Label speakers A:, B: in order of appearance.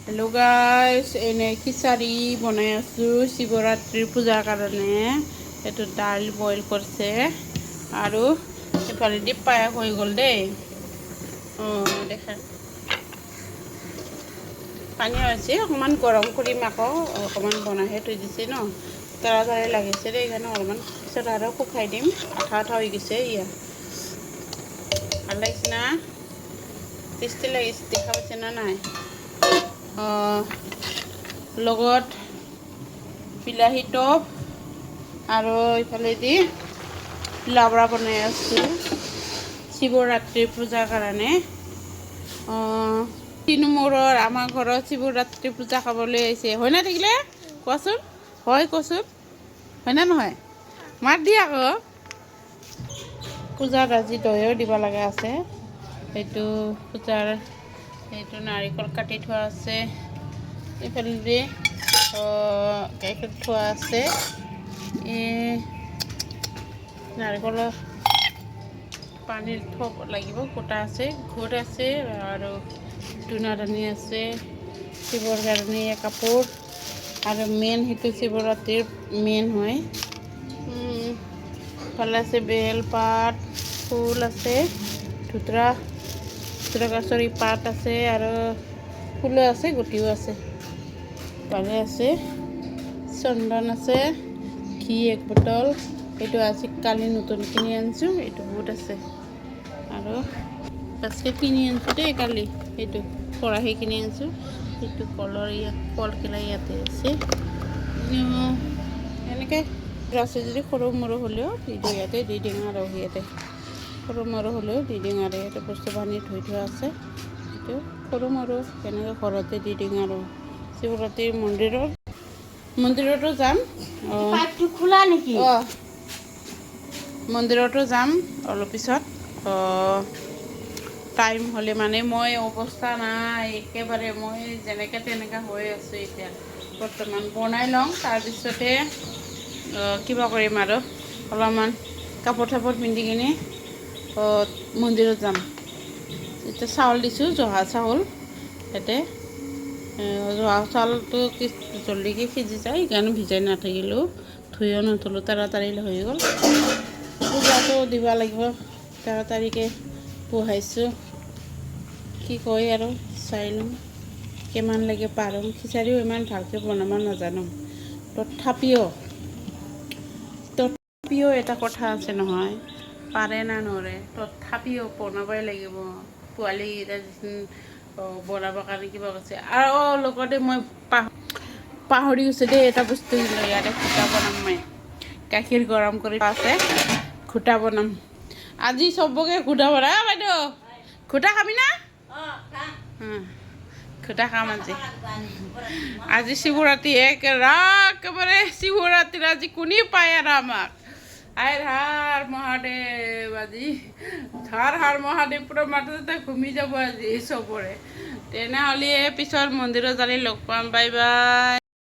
A: Hello' গাইছ, এনে খিচাৰি বনাই আছোঁ শিৱৰাত্ৰিৰ পূজাৰ কাৰণে। এইটো দাইল বইল কৰিছে আৰু এইফালেদি পায়স হৈ গ'ল দেই। দেখা পানী হৈছে অকণমান গৰম কৰিম, আকৌ অকণমান বনাইহে থৈ দিছে ন, তাড়াতাড়ি লাগিছে দেই, সেইকাৰণে অলপমান পিছত আৰু শুকাই দিম। আঠা আঠা হৈ গৈছে। ভাল লাগিছে না? টেষ্টি লাগিছে, দেখা পাইছে না নাই? লগত বিলাহী টপ আৰু এইফালেদি লাবৰা বনাই আছোঁ শিৱৰাত্ৰিৰ পূজাৰ কাৰণে। তিনিমূৰৰ আমাৰ ঘৰত শিৱৰাত্ৰি পূজা খাবলৈ আহিছে। হয়নে থাকিলে কোৱাচোন? হয় কোৱাচোন, হয়নে নহয়? মাত দিয়া আকৌ। পূজাত আজি দৈও দিব লগা আছে। সেইটো পূজাৰ সেইটো নাৰিকল কাটি থোৱা আছে, এইফালেদি গাখীৰ থোৱা আছে। নাৰিকলৰ পানীৰ থোপ লাগিব, গোটা আছে, ঘোট আছে আৰু ধূনা-ধনী আছে, শিৱৰ কাৰণে কাপোৰ আৰু মেইন সেইটো শিৱৰাত্ৰিৰ মেইন হয়। ইফালে আছে বেলপাত, ফুল আছে, ধুতৰা গছৰি পাত আছে আৰু ফুলো আছে, গুটিও আছে। ভালে আছে, চন্দন আছে, ঘি 1 বটল, এইটো আজি কালি নতুন কিনি আনিছোঁ, এইটো বহুত আছে। আৰু আজকে কিনি আনিছোঁ দেই, কালি সেইটো খৰাহি কিনি আনিছোঁ। সেইটো কলকিলা ইয়াতে আছে। এনেকৈ আছে যদি সৰু মৰু হ'লেও দি দিওঁ, ইয়াতে দি দিওঁ আৰু ইয়াতে সৰু মৰু হ'লেও দি দিওঁ আৰু ইয়াতে বস্তু বাহানি ধুই থোৱা আছে। সেইটো সৰু মৰু এনেকৈ ঘৰতে দি দিওঁ আৰু শিৱৰাত্ৰিৰ মন্দিৰতো যাম। খোলা নেকি? মন্দিৰতো যাম অলপ পিছত। টাইম হ'লে মানে মই অৱস্থা নাই একেবাৰে, মই যেনেকৈ তেনেকৈ হৈ আছোঁ এতিয়া বৰ্তমান। বনাই লওঁ, তাৰপিছতে কিবা কৰিম আৰু অলপমান কাপোৰ চাপোৰ পিন্ধি কিনে মন্দিৰত যাম। এতিয়া চাউল দিছোঁ, জহা চাউল। ইয়াতে জহা চাউলটো জলদিকৈ সিজি যায়, সেইকাৰণে ভিজাই নাথাকিলোঁ, ধুইও নথলোঁ, তাড়াতাড়ি হৈ গ'ল। পূজাটো দিব লাগিব, তাড়াতাড়িকৈ বহাইছোঁ। কি কয় আৰু চাই লওঁ কিমান লাগে পাৰোঁ। খিচাৰিও ইমান ভালকৈ বনাব নাজানো, তথাপিও এটা কথা আছে নহয়, পাৰে না নৰে, তথাপিও বনাবই লাগিব। পোৱালীকেইটা বনাবৰ কাৰণে কিবা কৈছে আৰু লগতে মই পাহৰি গৈছোঁ দেই এটা বস্তু। ইয়াতে ঘোটা বনাম, মই গাখীৰ গৰম কৰি আছে, ঘোটা বনাম আজি। চবকে ঘোটা বনাম। বাইদেউ ঘোটা খাবি না? ঘোটা খাম আজি শিৱৰাত্ৰি, একেবাৰে শিৱৰাত্ৰি আজি কোনে পায় আৰু আমাক। আইৰ হাৰ মহাদেৱ, আজি হাৰ মহাদেৱ পুৰা মাথাতে ঘুমি যাব আজি চবৰে। তেনেহ'লে পিছত মন্দিৰত জানি লগ পাম। Bye bye.